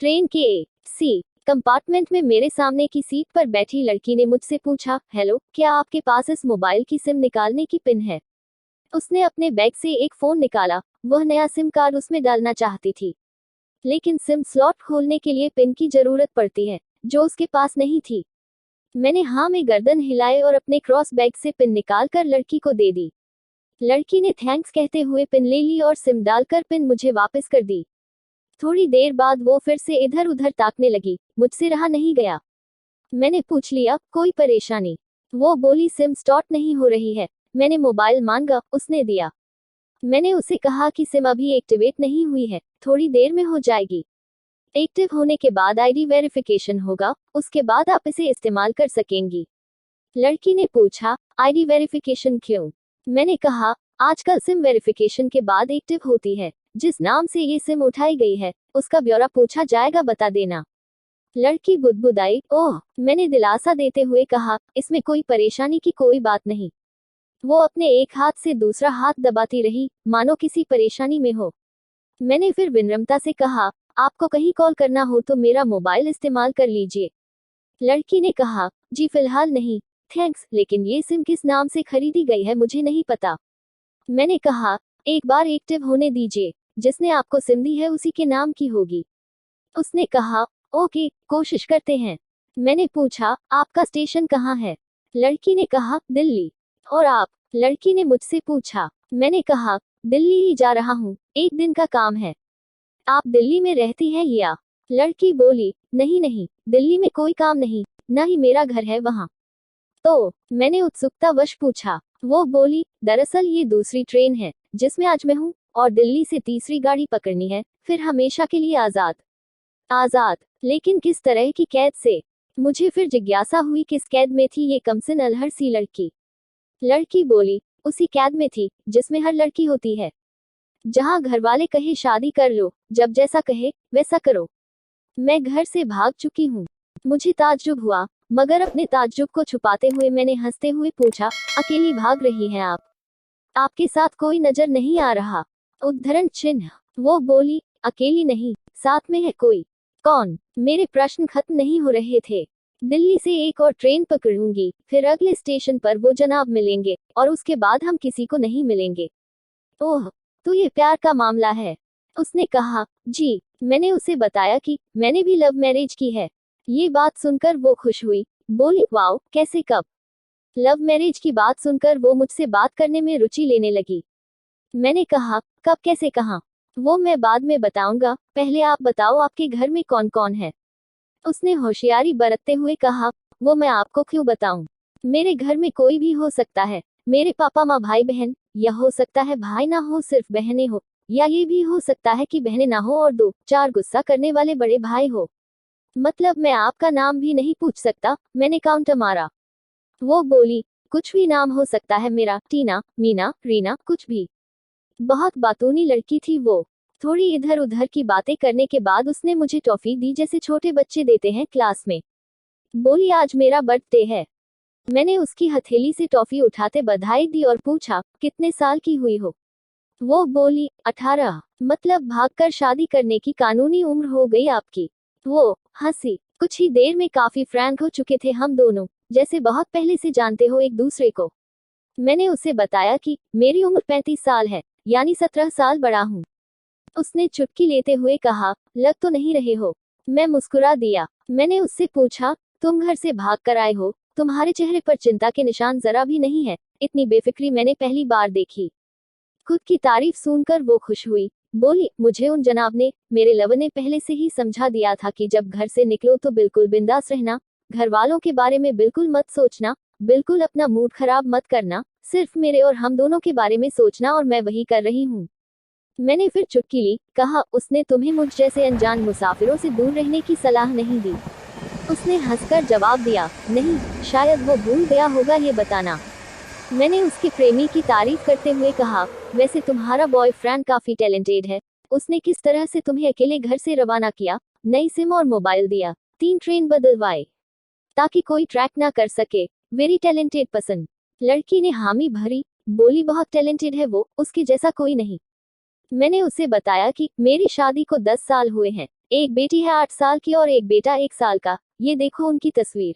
Train के सी compartment में मेरे सामने की सीट पर बैठी लड़की ने मुझसे पूछा, हेलो, क्या आपके पास इस मोबाइल की सिम निकालने की पिन है? उसने अपने बैग से एक फोन निकाला। वह नया सिम कार्ड उसमें डालना चाहती थी, लेकिन सिम स्लॉट खोलने के लिए पिन की जरूरत पड़ती है, जो उसके पास नहीं थी। मैंने हाँ में गर्दन हिलाए और अपने क्रॉस बैग से पिन निकालकर लड़की को दे दी। लड़की ने थैंक्स कहते हुए पिन ले ली और सिम डालकर पिन मुझे वापस कर दी। थोड़ी देर बाद वो फिर से इधर उधर ताकने लगी। मुझसे रहा नहीं गया। मैंने पूछ लिया, कोई परेशानी? वो बोली, सिम स्टार्ट नहीं हो रही है। मैंने मोबाइल मांगा, उसने दिया। मैंने उसे कहा कि सिम अभी एक्टिवेट नहीं हुई है, थोड़ी देर में हो जाएगी। एक्टिव होने के बाद आईडी वेरिफिकेशन होगा, उसके बाद आप इसे इस्तेमाल कर सकेंगी। लड़की ने पूछा, आईडी वेरिफिकेशन क्यों? मैंने कहा, आजकल सिम वेरिफिकेशन के बाद एक्टिव होती है। जिस नाम से ये सिम उठाई गई है, उसका ब्यौरा पूछा जाएगा, बता देना। लड़की बुदबुदाई। ओह, मैंने दिलासा देते हुए कहा, इसमें कोई परेशानी की कोई बात नहीं। वो अपने एक हाथ से दूसरा हाथ दबाती रही, मानो किसी परेशानी में हो। मैंने फिर विनम्रता से कहा, आपको कहीं कॉल करना हो तो मेरा मोबाइल इस्तेमाल कर लीजिए। लड़की ने कहा, जी फिलहाल नहीं, थैंक्स, लेकिन ये सिम किस नाम से खरीदी गई है मुझे नहीं पता। मैंने कहा, एक बार एक्टिव होने दीजिए, जिसने आपको सिम दी है उसी के नाम की होगी। उसने कहा, ओके, कोशिश करते हैं। मैंने पूछा, आपका स्टेशन कहाँ है? लड़की ने कहा, दिल्ली। और आप? लड़की ने मुझसे पूछा। मैंने कहा, दिल्ली ही जा रहा हूँ, एक दिन का काम है। आप दिल्ली में रहती हैं या? लड़की बोली, नहीं नहीं, दिल्ली में कोई काम नहीं, न ही मेरा घर है वहाँ। तो मैंने उत्सुकतावश पूछा। वो बोली, दरअसल ये दूसरी ट्रेन है जिसमें आज मैं हूँ, और दिल्ली से तीसरी गाड़ी पकड़नी है, फिर हमेशा के लिए आजाद। आजाद, लेकिन किस तरह की कैद से? मुझे फिर जिज्ञासा हुई, किस कैद में थी ये कमसिन अलहर सी लड़की? लड़की बोली, उसी कैद में थी जिसमें हर लड़की होती है, जहाँ घरवाले कहे शादी कर लो, जब जैसा कहे वैसा करो। मैं घर से भाग चुकी हूँ। मुझे ताज्जुब हुआ, मगर अपने ताज्जुब को छुपाते हुए मैंने हंसते हुए पूछा, अकेली भाग रही हैं आप? आपके साथ कोई नजर नहीं आ रहा? उद्धरण चिन्ह। वो बोली, अकेली नहीं, साथ में है कोई। कौन? मेरे प्रश्न खत्म नहीं हो रहे थे। दिल्ली से एक और ट्रेन पकड़ूंगी, फिर अगले स्टेशन पर वो जनाब मिलेंगे, और उसके बाद हम किसी को नहीं मिलेंगे। ओह, तो ये प्यार का मामला है? उसने कहा, जी। मैंने उसे बताया कि मैंने भी लव मैरिज की है। ये बात सुनकर वो खुश हुई, बोली, वाओ, कैसे, कब? लव मैरिज की बात सुनकर वो मुझसे बात करने में रुचि लेने लगी। मैंने कहा, कब, कैसे, कहाँ? वो मैं बाद में बताऊंगा, पहले आप बताओ आपके घर में कौन कौन है? उसने होशियारी बरतते हुए कहा, वो मैं आपको क्यों बताऊं? मेरे घर में कोई भी हो सकता है, मेरे पापा माँ भाई बहन, या हो सकता है भाई ना हो सिर्फ बहनें हो, या ये भी हो सकता है कि बहनें ना हो और दो चार गुस्सा करने वाले बड़े भाई हो। मतलब मैं आपका नाम भी नहीं पूछ सकता? मैंने काउंटर मारा। वो बोली, कुछ भी नाम हो सकता है मेरा, टीना, मीना, रीना, कुछ भी। बहुत बातूनी लड़की थी वो। थोड़ी इधर उधर की बातें करने के बाद उसने मुझे टॉफी दी, जैसे छोटे बच्चे देते हैं क्लास में। बोली, आज मेरा बर्थडे है। मैंने उसकी हथेली से टॉफी उठाते बधाई दी और पूछा, कितने साल की हुई हो? वो बोली, 18। मतलब भागकर शादी करने की कानूनी उम्र हो गई आपकी? वो हंसी। कुछ ही देर में काफी फ्रैंक हो चुके थे हम दोनों, जैसे बहुत पहले से जानते हो एक दूसरे को। मैंने उसे बताया कि मेरी उम्र 35 साल है, यानी 17 साल बड़ा हूँ। उसने चुटकी लेते हुए कहा, लग तो नहीं रहे हो। मैं मुस्कुरा दिया। मैंने उससे पूछा, तुम घर से भाग कर आए हो, तुम्हारे चेहरे पर चिंता के निशान जरा भी नहीं है। इतनी बेफिक्री मैंने पहली बार देखी। खुद की तारीफ सुनकर वो खुश हुई। बोली, मुझे उन जनाब ने, मेरे लवर ने पहले से ही समझा दिया था कि जब घर से निकलो तो बिल्कुल बिंदास रहना, घर वालों के बारे में बिल्कुल मत सोचना, बिल्कुल अपना मूड खराब मत करना, सिर्फ मेरे और हम दोनों के बारे में सोचना, और मैं वही कर रही हूँ। मैंने फिर चुटकी ली। कहा, उसने तुम्हें मुझ जैसे अनजान मुसाफिरों से दूर रहने की सलाह नहीं दी? उसने हंसकर जवाब दिया, नहीं, शायद वो भूल गया होगा ये बताना। मैंने उसके प्रेमी की तारीफ करते हुए कहा, वैसे तुम्हारा बॉयफ्रेंड काफी टैलेंटेड है। उसने किस तरह से तुम्हें अकेले घर से रवाना किया, नई सिम और मोबाइल दिया, 3 ट्रेन बदलवाए ताकि कोई ट्रैक ना कर सके। वेरी टैलेंटेड पसंद। लड़की ने हामी भरी, बोली, बहुत टैलेंटेड है वो, उसके जैसा कोई नहीं। मैंने उसे बताया कि मेरी शादी को 10 साल हुए हैं, एक बेटी है 8 साल की और एक बेटा 1 साल का। ये देखो उनकी तस्वीर।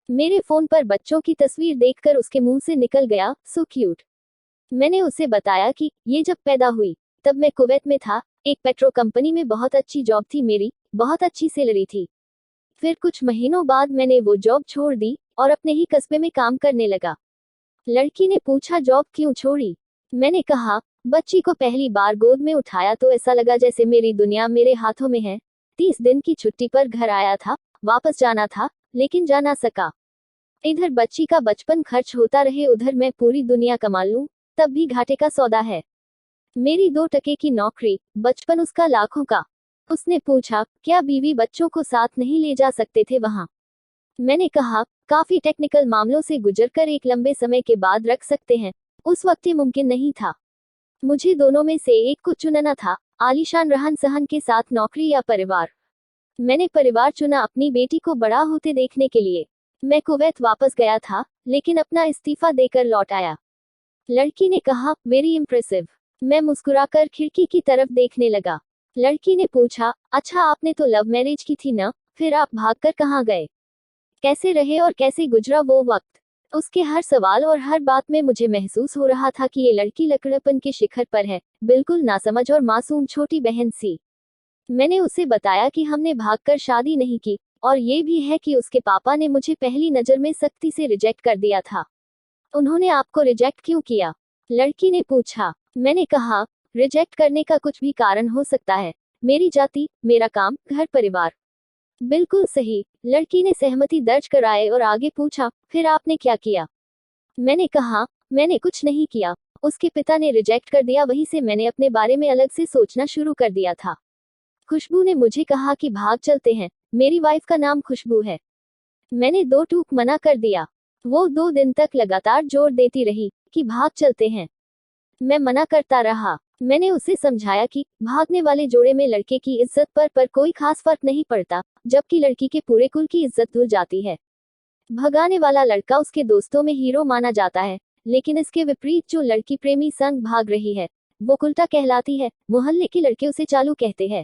मेरे फोन पर बच्चों की तस्वीर देखकर उसके मुंह से निकल गया, सो क्यूट। मैंने उसे बताया कि ये जब पैदा हुई तब मैं कुवैत में था, एक पेट्रो कंपनी में बहुत अच्छी जॉब थी मेरी, बहुत अच्छी सैलरी थी। फिर कुछ महीनों बाद मैंने वो जॉब छोड़ दी और अपने ही कस्बे में काम करने लगा। लड़की ने पूछा, जॉब क्यों छोड़ी? मैंने कहा, बच्ची को पहली बार गोद में उठाया तो ऐसा लगा जैसे मेरी दुनिया मेरे हाथों में है। 30 दिन की छुट्टी पर घर आया था, वापस जाना था, लेकिन जा ना सका। इधर बच्ची का बचपन खर्च होता रहे, उधर मैं पूरी दुनिया कमा लूं, तब भी घाटे का सौदा है। मेरी 2 टके की नौकरी, बचपन उसका लाखों का। उसने पूछा, क्या बीवी बच्चों को साथ नहीं ले जा सकते थे वहां? मैंने कहा, काफी टेक्निकल मामलों से गुजरकर एक लंबे समय के बाद रख सकते हैं। उस वक्त ये मुमकिन नहीं था। मुझे दोनों में से एक को चुनना था, आलीशान रहन सहन के साथ नौकरी या परिवार। मैंने परिवार चुना, अपनी बेटी को बड़ा होते देखने के लिए। मैं कुवैत वापस गया था, लेकिन अपना इस्तीफा देकर लौट आया। लड़की ने कहा, वेरी इम्प्रेसिव। मैं मुस्कुराकर खिड़की की तरफ देखने लगा। लड़की ने पूछा, अच्छा आपने तो लव मैरिज की थी ना, फिर आप भागकर कहाँ गए? कैसे रहे और कैसे गुजरा वो वक्त? उसके हर सवाल और हर बात में मुझे महसूस हो रहा था कि ये लड़की लकड़पन के शिखर पर है, बिल्कुल नासमझ और मासूम छोटी बहन सी। मैंने उसे बताया कि हमने भागकर शादी नहीं की, और ये भी है कि उसके पापा ने मुझे पहली नज़र में सख्ती से रिजेक्ट कर दिया था। उन्होंने आपको रिजेक्ट क्यों किया? लड़की ने पूछा। मैंने कहा, रिजेक्ट करने का कुछ भी कारण हो सकता है, मेरी जाति, मेरा काम, घर परिवार। बिल्कुल सही। लड़की ने सहमति दर्ज कराए और आगे पूछा, फिर आपने क्या किया? मैंने कहा, मैंने कुछ नहीं किया। उसके पिता ने रिजेक्ट कर दिया, वहीं से मैंने अपने बारे में अलग से सोचना शुरू कर दिया था। खुशबू ने मुझे कहा कि भाग चलते हैं, मेरी वाइफ का नाम खुशबू है। मैंने 2 टूक मना कर दिया। वो 2 दिन तक लगातार जोर देती रही कि भाग चलते हैं। मैं मना करता रहा। मैंने उसे समझाया कि भागने वाले जोड़े में लड़के की इज्जत पर कोई खास फर्क नहीं पड़ता, जबकि लड़की के पूरे कुल की इज्जत धुल जाती है। भगाने वाला लड़का उसके दोस्तों में हीरो माना जाता है, लेकिन इसके विपरीत जो लड़की प्रेमी संग भाग रही है, वो उल्टा कहलाती है। मोहल्ले के लड़के उसे चालू कहते हैं।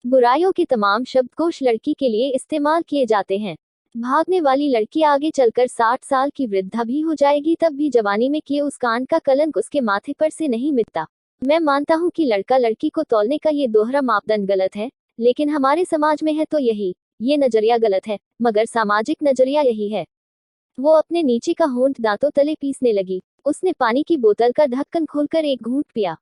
बुराइयों के तमाम शब्दकोश लड़की के लिए इस्तेमाल किए जाते हैं। भागने वाली लड़की आगे चलकर 60 साल की वृद्धा भी हो जाएगी, तब भी जवानी में किए उस कांड का कलंक उसके माथे पर से नहीं मिटता। मैं मानता हूँ कि लड़का लड़की को तौलने का ये दोहरा मापदंड गलत है, लेकिन हमारे समाज में है तो ये नजरिया गलत है, मगर सामाजिक नजरिया यही है। वो अपने नीचे का होंठ दांतों तले पीसने लगी। उसने पानी की बोतल का ढक्कन खोलकर एक घूंट पिया।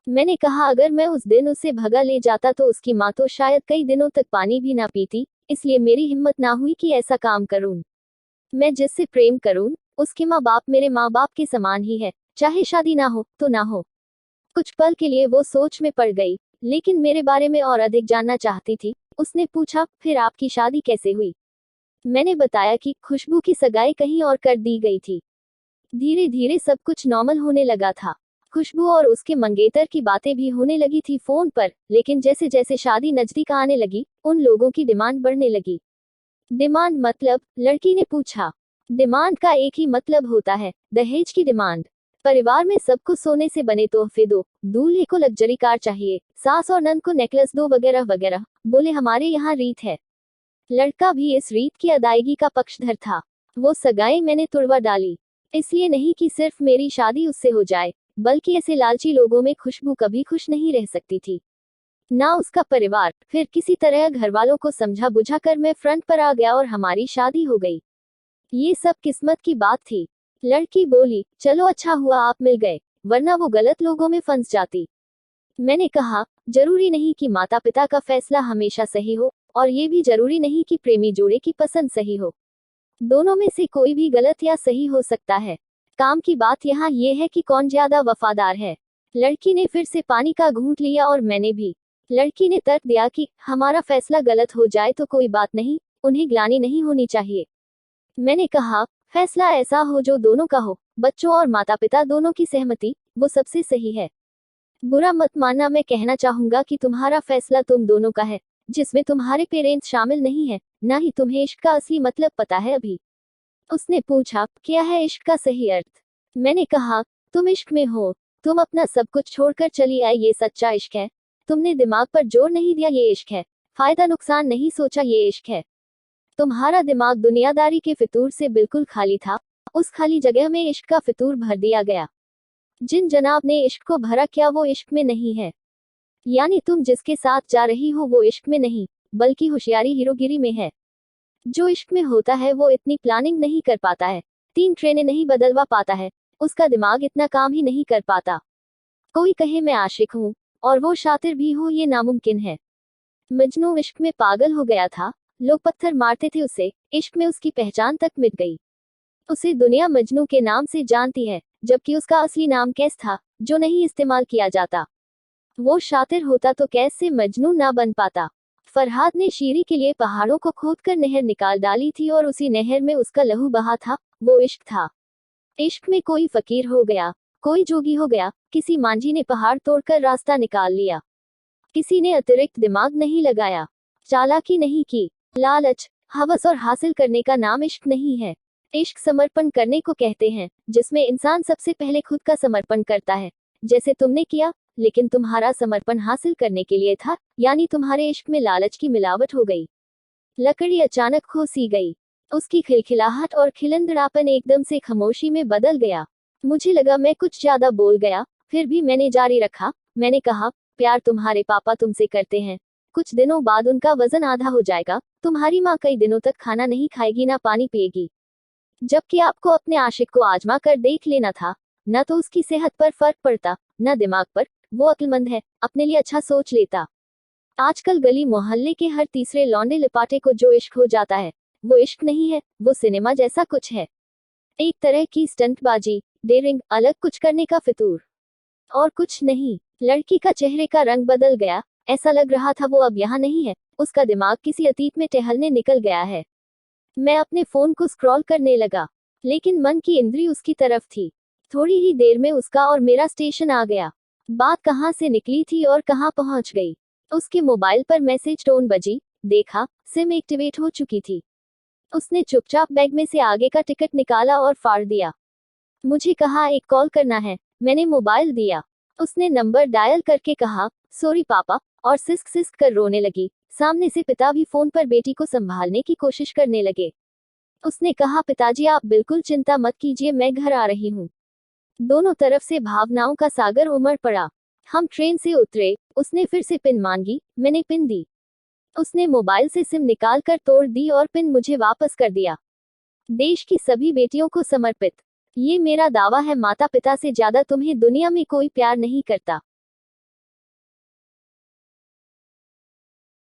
मैंने कहा, अगर मैं उस दिन उसे भगा ले जाता तो उसकी माँ तो शायद कई दिनों तक पानी भी ना पीती, इसलिए मेरी हिम्मत ना हुई कि ऐसा काम करूं। मैं जिससे प्रेम करूं, उसके माँ बाप मेरे माँ बाप के समान ही है, चाहे शादी ना हो तो ना हो। कुछ पल के लिए वो सोच में पड़ गई, लेकिन मेरे बारे में और अधिक जानना चाहती थी। उसने पूछा, फिर आपकी शादी कैसे हुई? मैंने बताया कि खुशबू की सगाई कहीं और कर दी गई थी। धीरे धीरे सब कुछ नॉर्मल होने लगा था। खुशबू और उसके मंगेतर की बातें भी होने लगी थी फोन पर, लेकिन जैसे जैसे शादी नजदीक आने लगी, उन लोगों की डिमांड बढ़ने लगी। डिमांड मतलब? लड़की ने पूछा। डिमांड का एक ही मतलब होता है, दहेज की डिमांड। परिवार में सबको सोने से बने तोहफे दो, दूल्हे को लग्जरी कार चाहिए, सास और नंद को नेकलेस दो, वगैरह वगैरह। बोले हमारे यहाँ रीत है। लड़का भी इस रीत की अदायगी का पक्षधर था। वो सगाई मैंने तुड़वा डाली, इसलिए नहीं कि सिर्फ मेरी शादी उससे हो जाए, बल्कि ऐसे लालची लोगों में खुशबू कभी खुश नहीं रह सकती थी, ना उसका परिवार। फिर किसी तरह घर वालों को समझा बुझा कर मैं फ्रंट पर आ गया और हमारी शादी हो गई। ये सब किस्मत की बात थी। लड़की बोली, चलो अच्छा हुआ आप मिल गए, वरना वो गलत लोगों में फंस जाती। मैंने कहा, जरूरी नहीं कि माता पिता का फैसला हमेशा सही हो, और ये भी जरूरी नहीं कि प्रेमी जोड़े की पसंद सही हो। दोनों में से कोई भी गलत या सही हो सकता है। काम की बात यहाँ ये है कि कौन ज्यादा वफादार है। लड़की ने फिर से पानी का घूंट लिया और मैंने भी। लड़की ने तर्क दिया कि हमारा फैसला गलत हो जाए तो कोई बात नहीं, उन्हें ग्लानि नहीं होनी चाहिए। मैंने कहा, फैसला ऐसा हो जो दोनों का हो, बच्चों और माता पिता दोनों की सहमति, वो सबसे सही है। बुरा मत मानना, मैं कहना चाहूंगा कि तुम्हारा फैसला तुम दोनों का है, जिसमें तुम्हारे पेरेंट्स शामिल नहीं है, ना ही तुम्हें इश्क का असली मतलब पता है अभी। उसने पूछा, क्या है इश्क का सही अर्थ? मैंने कहा, तुम इश्क में हो, तुम अपना सब कुछ छोड़कर चली आई, ये सच्चा इश्क है। तुमने दिमाग पर जोर नहीं दिया, ये इश्क है। फायदा नुकसान नहीं सोचा, ये इश्क है। तुम्हारा दिमाग दुनियादारी के फितूर से बिल्कुल खाली था, उस खाली जगह में इश्क का फितूर भर दिया गया। जिन जनाब ने इश्क को भरा, क्या वो इश्क में नहीं है? यानी तुम जिसके साथ जा रही हो वो इश्क में नहीं, बल्कि होशियारी हीरोगिरी में है। जो इश्क में होता है वो इतनी प्लानिंग नहीं कर पाता है, 3 ट्रेनें नहीं बदलवा पाता है, उसका दिमाग इतना काम ही नहीं कर पाता। कोई कहे मैं आशिक हूँ और वो शातिर भी हो, ये नामुमकिन है। मजनू इश्क में पागल हो गया था, लोग पत्थर मारते थे उसे, इश्क में उसकी पहचान तक मिट गई। उसे दुनिया मजनू के नाम से जानती है, जबकि उसका असली नाम कैस था, जो नहीं इस्तेमाल किया जाता। वो शातिर होता तो कैस से मजनू ना बन पाता। फरहाद ने शीरी के लिए पहाड़ों को खोदकर नहर निकाल डाली थी और उसी नहर में उसका लहू बहा था, वो इश्क था। इश्क में कोई फकीर हो गया, कोई जोगी हो गया, किसी मांझी ने पहाड़ तोड़कर रास्ता निकाल लिया। किसी ने अतिरिक्त दिमाग नहीं लगाया, चालाकी नहीं की। लालच, हवस और हासिल करने का नाम इश्क नहीं है। इश्क समर्पण करने को कहते हैं, जिसमें इंसान सबसे पहले खुद का समर्पण करता है, जैसे तुमने किया। लेकिन तुम्हारा समर्पण हासिल करने के लिए था, यानी तुम्हारे इश्क में लालच की मिलावट हो गई। लकड़ी अचानक खो सी गई, उसकी खिलखिलाहट और खिलंदड़ापन एकदम से खामोशी में बदल गया। मुझे लगा मैं कुछ ज्यादा बोल गया, फिर भी मैंने जारी रखा। मैंने कहा, प्यार तुम्हारे पापा तुमसे करते हैं, कुछ दिनों बाद उनका वजन आधा हो जाएगा, तुम्हारी माँ कई दिनों तक खाना नहीं खाएगी ना पानी पिएगी। जबकि आपको अपने आशिक को आजमा कर देख लेना था, न तो उसकी सेहत पर फर्क पड़ता, न दिमाग पर। वो अक्लमंद है, अपने लिए अच्छा सोच लेता। आजकल गली मोहल्ले के हर तीसरे लौंडे लिपाटे को जो इश्क हो जाता है, वो इश्क नहीं है, वो सिनेमा जैसा कुछ है। एक तरह की स्टंटबाजी, डेयरिंग, अलग कुछ करने का फितूर, और कुछ नहीं। लड़की का चेहरे का रंग बदल गया, ऐसा लग रहा था वो अब यहाँ नहीं है, उसका दिमाग किसी अतीत में टहलने निकल गया है। मैं अपने फोन को स्क्रॉल करने लगा, लेकिन मन की इंद्री उसकी तरफ थी। थोड़ी ही देर में उसका और मेरा स्टेशन आ गया। बात कहाँ से निकली थी और कहाँ पहुंच गई। उसके मोबाइल पर मैसेज टोन बजी, देखा, सिम एक्टिवेट हो चुकी थी। उसने चुपचाप बैग में से आगे का टिकट निकाला और फाड़ दिया। मुझे कहा एक कॉल करना है, मैंने मोबाइल दिया। उसने नंबर डायल करके कहा, सॉरी पापा, और सिस्क सिस्क कर रोने लगी। सामने से पिता भी फोन पर बेटी को संभालने की कोशिश करने लगे। उसने कहा, पिताजी आप बिल्कुल चिंता मत कीजिए, मैं घर आ रही हूँ। दोनों तरफ से भावनाओं का सागर उमड़ पड़ा। हम ट्रेन से उतरे, उसने फिर से पिन मांगी, मैंने पिन दी। उसने मोबाइल से सिम निकाल कर तोड़ दी और पिन मुझे वापस कर दिया। देश की सभी बेटियों को समर्पित। ये मेरा दावा है, माता पिता से ज्यादा तुम्हें दुनिया में कोई प्यार नहीं करता।